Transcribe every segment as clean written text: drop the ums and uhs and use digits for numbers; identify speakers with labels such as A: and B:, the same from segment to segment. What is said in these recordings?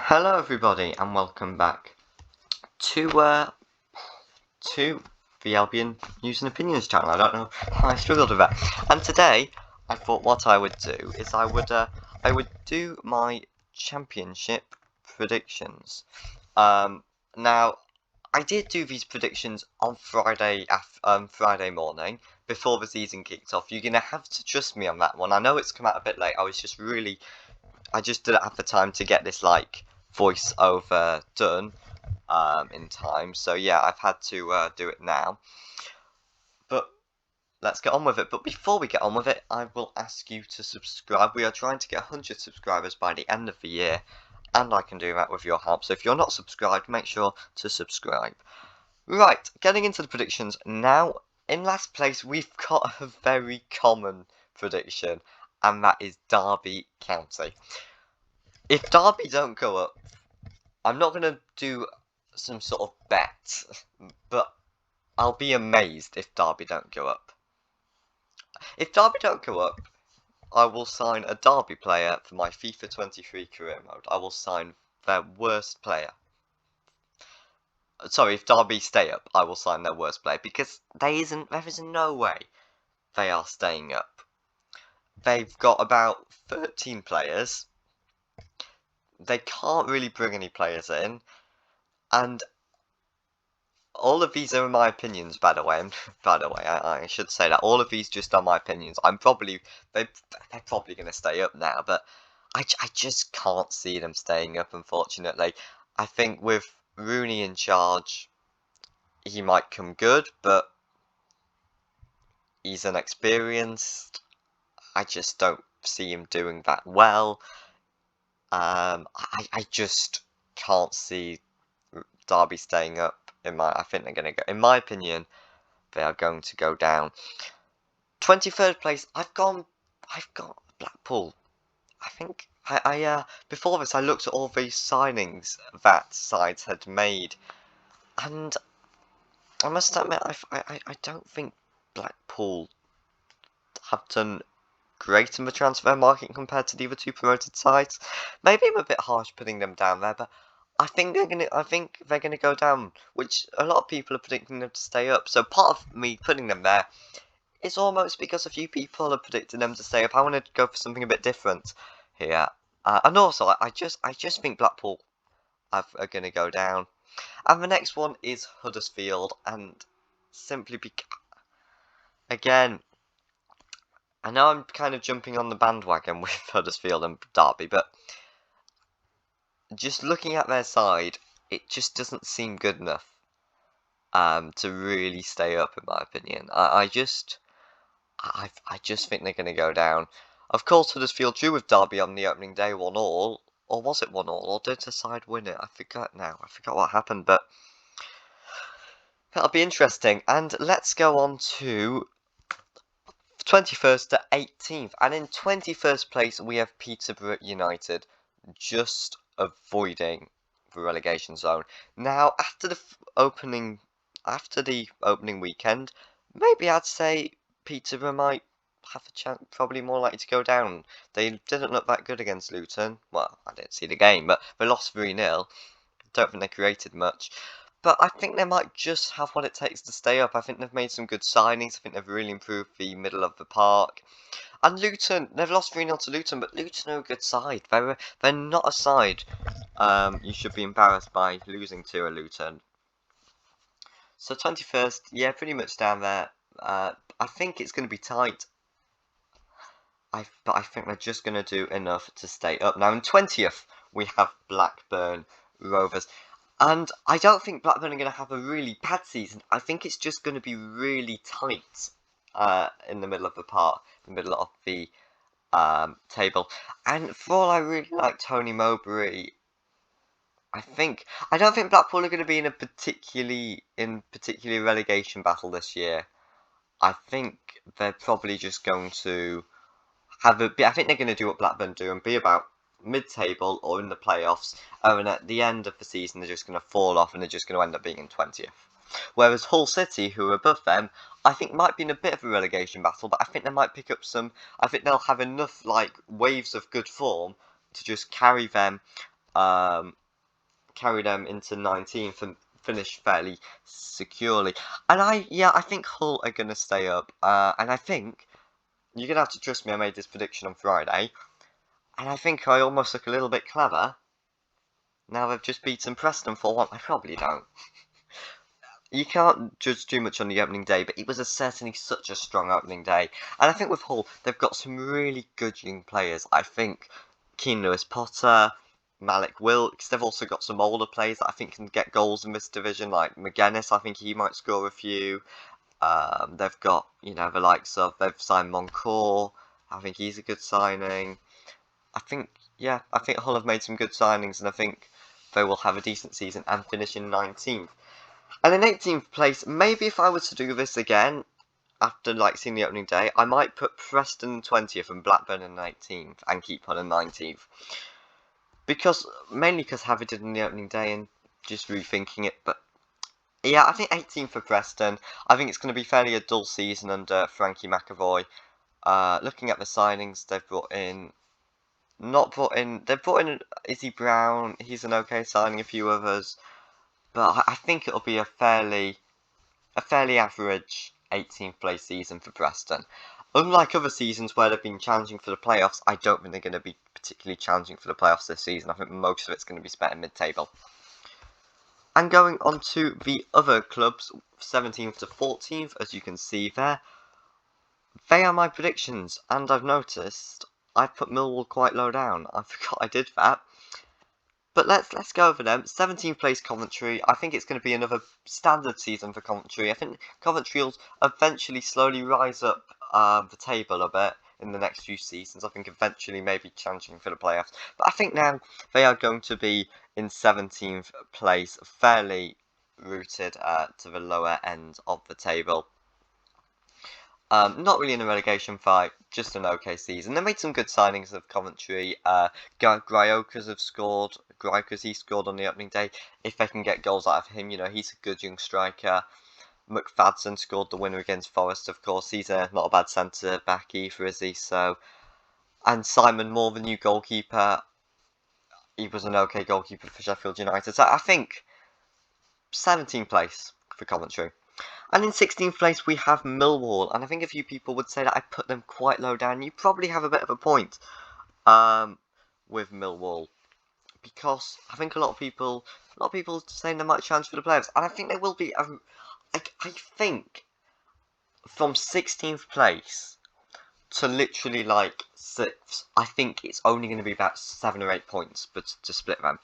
A: Hello everybody and welcome back to the Albion News and Opinions channel. I don't know how I struggled with that. And today I thought what I would do is I would do my championship predictions. Now I did do these predictions on Friday morning before the season kicked off. You're gonna have to trust me on that one. I know it's come out a bit late. I just didn't have the time to get this voice over done in time. So yeah, I've had to do it now. But let's get on with it. But before we get on with it, I will ask you to subscribe. We are trying to get 100 subscribers by the end of the year, and I can do that with your help. So if you're not subscribed, make sure to subscribe. Right, getting into the predictions now. In last place, we've got a very common prediction, and that is Derby County. If Derby don't go up, I'm not going to do some sort of bet, but I'll be amazed if Derby don't go up. If Derby don't go up, I will sign a Derby player for my FIFA 23 career mode. I will sign their worst player. Sorry, if Derby stay up, I will sign their worst player, because there is no way they are staying up. They've got about 13 players. They can't really bring any players in, and all of these are my opinions, by the way. I should say that all of these just are my opinions. They're probably going to stay up now, but I just can't see them staying up, unfortunately. I think with Rooney in charge, he might come good, but he's inexperienced. I just don't see him doing that well. I just can't see Derby staying up. I think they're going to go. In my opinion, they are going to go down. 23rd place. I've got Blackpool. I think before this I looked at all these signings that sides had made, and I must admit I don't think Blackpool have done great in the transfer market compared to the other two promoted sides. Maybe I'm a bit harsh putting them down there, but I think they're gonna go down, which a lot of people are predicting them to stay up. So part of me putting them there is almost because a few people are predicting them to stay up. I want to go for something a bit different here, and also I just think Blackpool are gonna go down. And the next one is Huddersfield, and simply because, again, I know I'm kind of jumping on the bandwagon with Huddersfield and Derby, but just looking at their side, it just doesn't seem good enough to really stay up, in my opinion. I just think they're going to go down. Of course, Huddersfield drew with Derby on the opening day 1-1, or was it 1-1, or did the side win it? I forgot now. I forgot what happened, but that'll be interesting. And let's go on to 21st to 18th, and in 21st place we have Peterborough United, just avoiding the relegation zone. Now, after the opening weekend, maybe I'd say Peterborough might have a chance, probably more likely to go down. They didn't look that good against Luton. Well, I didn't see the game, but they lost 3-0. Don't think they created much. But I think they might just have what it takes to stay up. I think they've made some good signings. I think they've really improved the middle of the park. And Luton, they've lost 3-0 to Luton, but Luton are a good side. They're not a side you should be embarrassed by losing to a Luton. So 21st, yeah, pretty much down there. I think it's going to be tight. But I think they're just going to do enough to stay up. Now in 20th, we have Blackburn Rovers. And I don't think Blackburn are going to have a really bad season. I think it's just going to be really tight in the middle of the park, the middle of the table. And for all I really like Tony Mowbray, I don't think Blackpool are going to be in a particularly relegation battle this year. I think they're probably just going to I think they're going to do what Blackburn do and be about mid-table or in the playoffs, and at the end of the season they're just going to fall off and they're just going to end up being in 20th. Whereas Hull City, who are above them, I think might be in a bit of a relegation battle, but I think they might pick up I think they'll have enough waves of good form to just carry them carry them into 19th and finish fairly securely. And I think Hull are going to stay up. And I think you're going to have to trust me, I made this prediction on Friday. And I think I almost look a little bit clever. Now they've just beaten Preston 4-1. I probably don't. You can't judge too much on the opening day, but it was certainly such a strong opening day. And I think with Hull, they've got some really good young players. I think Keane Lewis-Potter, Malik Wilkes, they've also got some older players that I think can get goals in this division, like McGuinness, I think he might score a few. They've got, the likes of, they've signed Moncourt, I think he's a good signing. I think Hull have made some good signings, and I think they will have a decent season and finish in 19th. And in 18th place, maybe if I was to do this again, after seeing the opening day, I might put Preston 20th and Blackburn in 19th and keep Hull in 19th. Mainly because how they did in the opening day and just rethinking it, but yeah, I think 18th for Preston. I think it's going to be fairly a dull season under Frankie McAvoy. Looking at the signings they've brought in, they've brought in Izzy Brown, he's an okay signing, a few others, but I think it'll be a fairly average 18th place season for Preston. Unlike other seasons where they've been challenging for the playoffs, I don't think they're going to be particularly challenging for the playoffs this season. I think most of it's going to be spent in mid-table. And going on to the other clubs, 17th to 14th, as you can see there, they are my predictions, and I've noticed I've put Millwall quite low down. I forgot I did that. But let's go over them. 17th place Coventry. I think it's going to be another standard season for Coventry. I think Coventry will eventually slowly rise up the table a bit in the next few seasons. I think eventually maybe challenging for the playoffs. But I think now they are going to be in 17th place, fairly rooted to the lower end of the table. Not really in a relegation fight, just an okay season. They made some good signings of Coventry. Gryokas have scored. Gryokas, he scored on the opening day. If they can get goals out of him, he's a good young striker. McFadden scored the winner against Forest, of course. He's not a bad centre back either, is he? And Simon Moore, the new goalkeeper, he was an okay goalkeeper for Sheffield United. So I think 17th place for Coventry. And in 16th place we have Millwall, and I think a few people would say that I put them quite low down. You probably have a bit of a point with Millwall, because I think a lot of people saying they might challenge for the playoffs, and I think they will be. I think from 16th place to literally 6th, I think it's only going to be about 7 or 8 points, but to split them.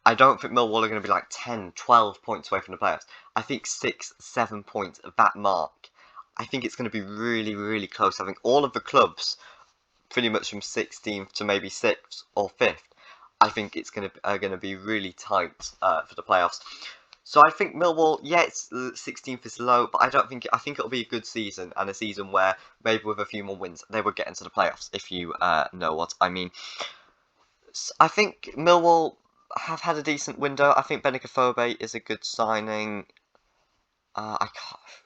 A: I don't think Millwall are going to be 10, 12 points away from the playoffs. I think 6, 7 points at that mark. I think it's going to be really, really close. I think all of the clubs, pretty much from 16th to maybe 6th or 5th, I think it's are going to be really tight for the playoffs. So I think Millwall, it's 16th is low, but I think it'll be a good season, and a season where maybe with a few more wins they would get into the playoffs, if you know what I mean. I think Millwall have had a decent window. I think Benicophobe is a good signing. I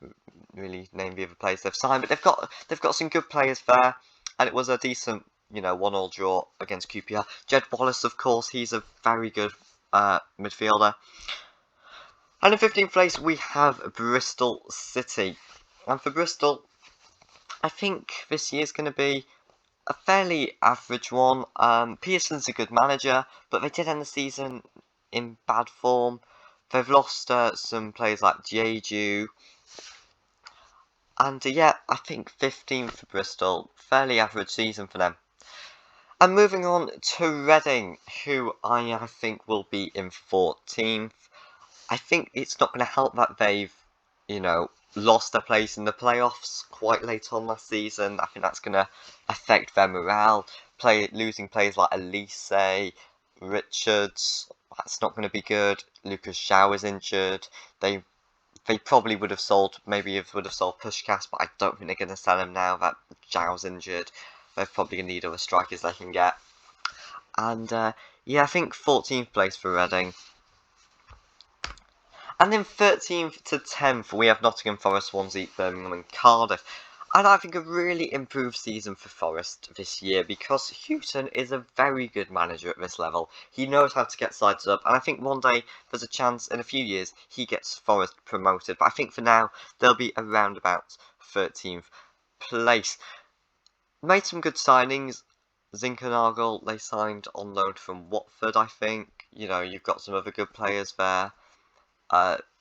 A: can't really name the other players they've signed, but they've got some good players there, and it was a decent 1-1 draw against QPR. Jed Wallace, of course, he's a very good midfielder. And in 15th place we have Bristol City, and for Bristol, I think this year's going to be a fairly average one. Pearson's a good manager, but they did end the season in bad form. They've lost some players like Jeju. And I think 15th for Bristol. Fairly average season for them. And moving on to Reading, who I think will be in 14th. I think it's not going to help that they've, lost their place in the playoffs quite late on last season. I think that's going to affect their morale. Losing players like Elise, Richards, that's not going to be good. Lucas Shaw is injured. They probably would have sold Pushkas, but I don't think they're going to sell him now that Shaw's injured. They're probably going to need other strikers they can get. And I think 14th place for Reading. And then 13th to 10th, we have Nottingham Forest, Swansea, Birmingham and Cardiff. And I think a really improved season for Forest this year, because Houghton is a very good manager at this level. He knows how to get sides up, and I think one day there's a chance in a few years he gets Forest promoted. But I think for now they'll be around about 13th place. Made some good signings. Zinkernagel, they signed on loan from Watford, I think. You know, you've got some other good players there.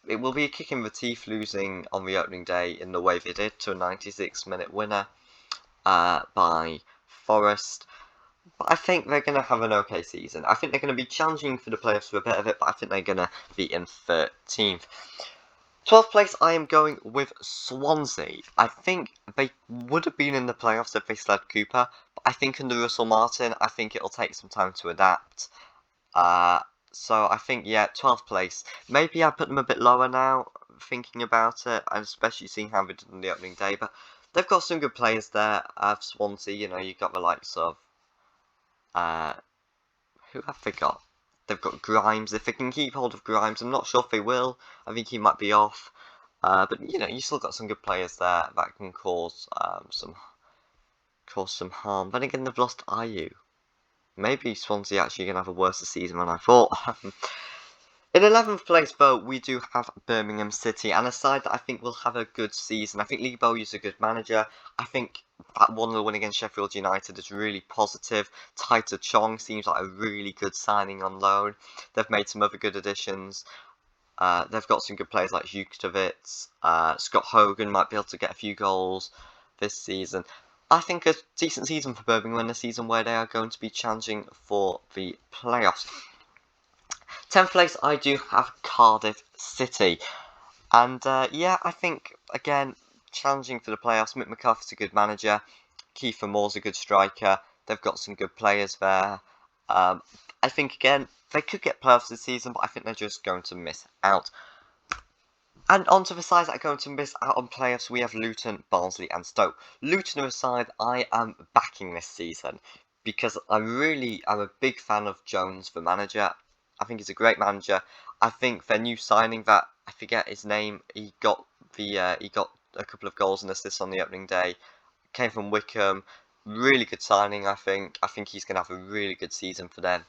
A: It will be a kick in the teeth losing on the opening day in the way they did to a 96-minute winner by Forest. But I think they're going to have an okay season. I think they're going to be challenging for the playoffs for a bit of it, but I think they're going to be in 13th. 12th place, I am going with Swansea. I think they would have been in the playoffs if they still had Cooper, but I think under Russell Martin, I think it'll take some time to adapt. So I think, yeah, 12th place. Maybe I put them a bit lower now, thinking about it, and especially seeing how they did on the opening day. But they've got some good players there. Swansea, you know, you've got the likes of... who have they got? They've got Grimes. If they can keep hold of Grimes, I'm not sure if they will. I think he might be off. But, you know, you still got some good players there that can cause some harm. But again, they've lost Ayew. Maybe Swansea actually going to have a worse season than I thought. In 11th place, though, we do have Birmingham City, and a side that I think will have a good season. I think Lee Bowyer's a good manager. I think that 1-0 win against Sheffield United is really positive. Taita Chong seems like a really good signing on loan. They've made some other good additions. They've got some good players like Jukovic. Scott Hogan might be able to get a few goals this season. I think a decent season for Birmingham, and a season where they are going to be challenging for the playoffs. 10th place, I do have Cardiff City. And yeah, I think, again, challenging for the playoffs. Mick McCarthy's a good manager. Kiefer Moore's a good striker. They've got some good players there. I think, again, they could get playoffs this season, but I think they're just going to miss out. And on to the sides that are going to miss out on playoffs, we have Luton, Barnsley and Stoke. Luton are a side I am backing this season, because I'm a big fan of Jones, the manager. I think he's a great manager. I think their new signing, that I forget his name, he got a couple of goals and assists on the opening day. Came from Wickham. Really good signing, I think. I think he's going to have a really good season for them.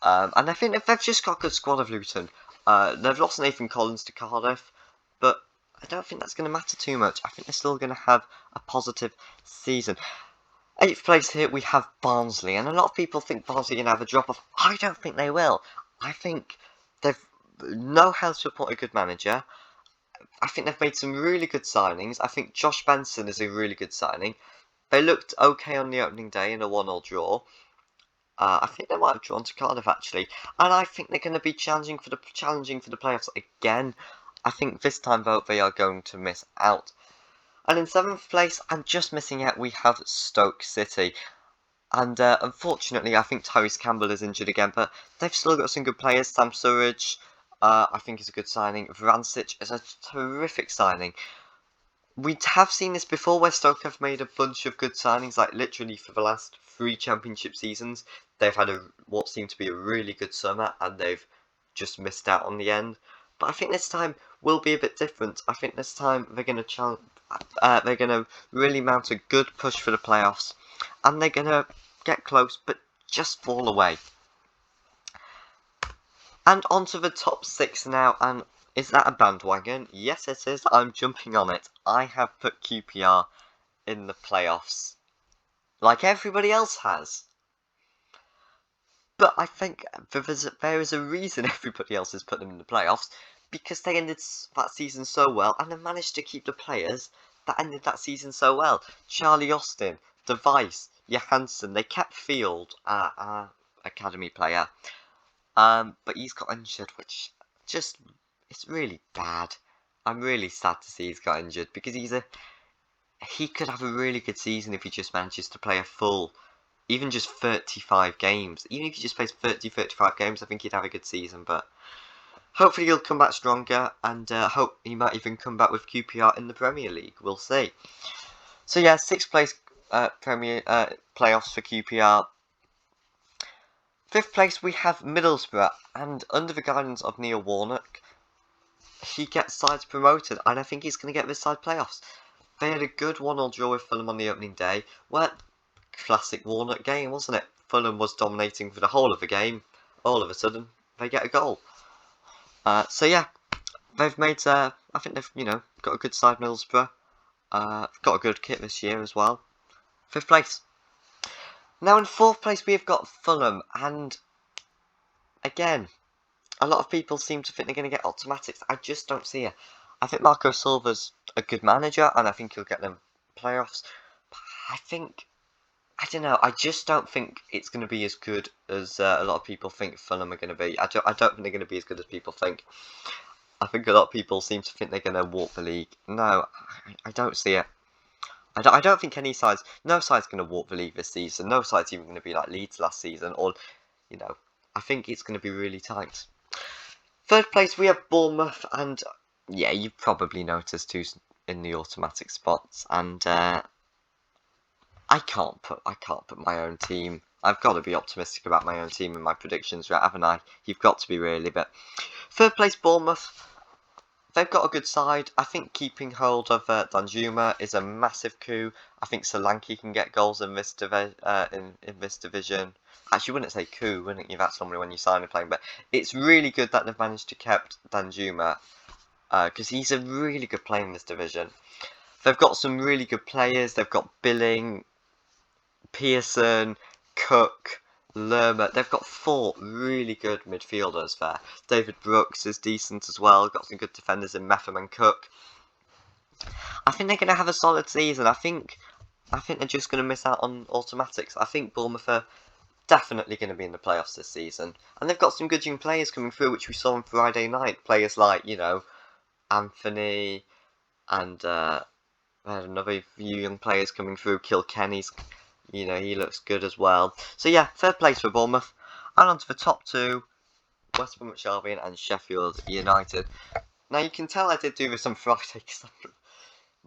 A: And I think they've just got a good squad of Luton. They've lost Nathan Collins to Cardiff, but I don't think that's going to matter too much. I think they're still going to have a positive season. 8th place here we have Barnsley, and a lot of people think Barnsley are going to have a drop-off. I don't think they will. I think they know how to appoint a good manager. I think they've made some really good signings. I think Josh Benson is a really good signing. They looked okay on the opening day in a 1-1 draw. I think they might have drawn to Cardiff actually, and I think they're going to be challenging for the playoffs again. I think this time though they are going to miss out. And in 7th place, I'm just missing out, we have Stoke City. And unfortunately, I think Tyrese Campbell is injured again, but they've still got some good players. Sam Surridge, I think is a good signing. Vrancic is a terrific signing. We have seen this before, where Stoke have made a bunch of good signings, like literally for the last 3 championship seasons. They've had what seemed to be a really good summer, and they've just missed out on the end. But I think this time will be a bit different. I think this time they're going to really mount a good push for the playoffs, and they're going to get close, but just fall away. And on to the top 6 now, and is that a bandwagon? Yes it is, I'm jumping on it. I have put QPR in the playoffs, like everybody else has. But I think there is a reason everybody else has put them in the playoffs, because they ended that season so well, and they managed to keep the players that ended that season so well. Charlie Austin, Device, Johansson, they kept Field, our academy player. But he's got injured, which just, it's really bad. I'm really sad to see he's got injured, because he could have a really good season if he just manages to play a full, even just 35 games. Even if he just plays 35 games, I think he'd have a good season, but hopefully he'll come back stronger, and hope he might even come back with QPR in the Premier League. We'll see. So yeah, 6th place Premier playoffs for QPR. 5th place we have Middlesbrough, and under the guidance of Neil Warnock, he gets sides promoted, and I think he's going to get this side playoffs. They had a good 1-0 draw with Fulham on the opening day. Well, classic Walnut game, wasn't it? Fulham was dominating for the whole of the game. All of a sudden, they get a goal. So yeah, they've made. I think they've got a good side, Middlesbrough. Got a good kit this year as well. 5th place. Now in 4th place we have got Fulham, and again, a lot of people seem to think they're going to get automatics. I just don't see it. I think Marco Silva's a good manager, and I think he'll get them playoffs. But I don't know. I just don't think it's going to be as good as a lot of people think Fulham are going to be. I don't think they're going to be as good as people think. I think a lot of people seem to think they're going to walk the league. No, I don't see it. I don't think no side's going to walk the league this season. No side's even going to be like Leeds last season. Or, I think it's going to be really tight. 3rd place we have Bournemouth, and yeah, you've probably noticed who's in the automatic spots. And I can't put my own team. I've got to be optimistic about my own team and my predictions, right? Haven't I? You've got to be really. But 3rd place Bournemouth. They've got a good side. I think keeping hold of Danjuma is a massive coup. I think Solanke can get goals in this division. Actually, wouldn't say coup, wouldn't you? That's normally when you sign a player. But it's really good that they've managed to keep Danjuma because he's a really good player in this division. They've got some really good players. They've got Billing, Pearson, Cook, Lerma. They've got 4 really good midfielders there. David Brooks is decent as well. Got some good defenders in Metham and Cook. I think they're going to have a solid season. I think they're just going to miss out on automatics. I think Bournemouth are definitely going to be in the playoffs this season. And they've got some good young players coming through, which we saw on Friday night. Players like, Anthony and another few young players coming through. Kilkenny's, he looks good as well. So yeah, 3rd place for Bournemouth. And on to the top 2, West Bromwich Albion and Sheffield United. Now you can tell I did do this on Friday because I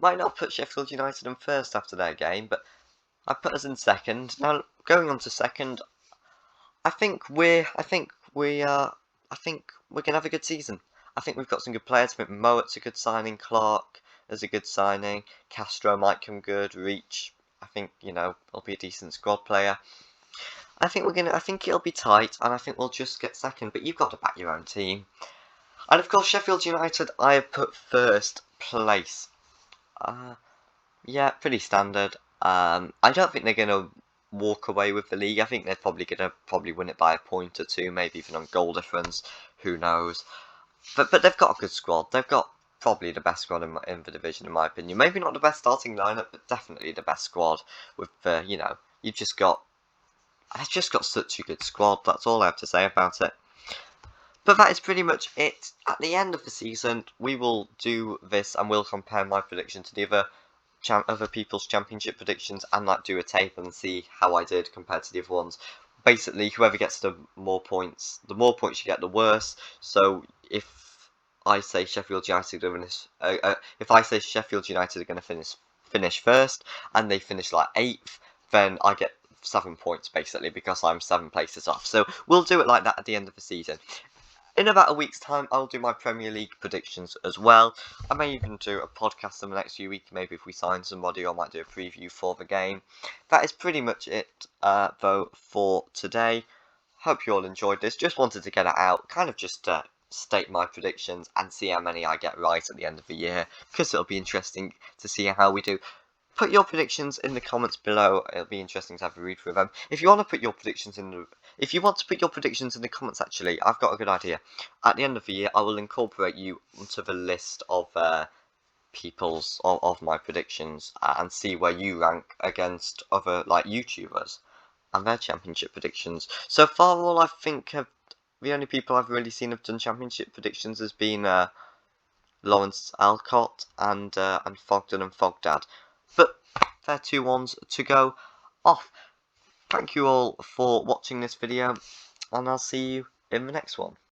A: might not put Sheffield United in 1st after their game, but I put us in 2nd. Now going on to 2nd, I think we're gonna have a good season. I think we've got some good players. I think Mowatt's a good signing. Clark is a good signing. Castro might come good. Reach, I think will be a decent squad player. I think it'll be tight, and I think we'll just get 2nd. But you've got to back your own team. And of course, Sheffield United, I have put 1st place. Yeah, pretty standard. I don't think they're gonna walk away with the league. I think they're probably gonna win it by a point or 2, maybe even on goal difference. Who knows? But they've got a good squad. They've got probably the best squad in the division, in my opinion. Maybe not the best starting lineup, but definitely the best squad. With they've just got such a good squad. That's all I have to say about it. But that is pretty much it. At the end of the season, we will do this and we'll compare my prediction to the other people's championship predictions and do a tape and see how I did compared to the other ones. Basically, whoever gets the more points you get, the worse. So if I say Sheffield United are going to finish 1st and they finish 8th, then I get 7 points basically because I'm 7 places off. So we'll do it like that at the end of the season. In about a week's time, I'll do my Premier League predictions as well. I may even do a podcast in the next few weeks, maybe if we sign somebody, or I might do a preview for the game. That is pretty much it, though, for today. Hope you all enjoyed this. Just wanted to get it out, kind of just state my predictions and see how many I get right at the end of the year, because it'll be interesting to see how we do. Put your predictions in the comments below. It'll be interesting to have a read through them. If you want to put your predictions in the comments, actually, I've got a good idea. At the end of the year, I will incorporate you onto the list of of my predictions and see where you rank against other YouTubers and their championship predictions. So far, all I think the only people I've really seen have done championship predictions has been Lawrence Alcott and Fogden and Fogdad. But they're 2 ones to go off. Thank you all for watching this video, and I'll see you in the next one.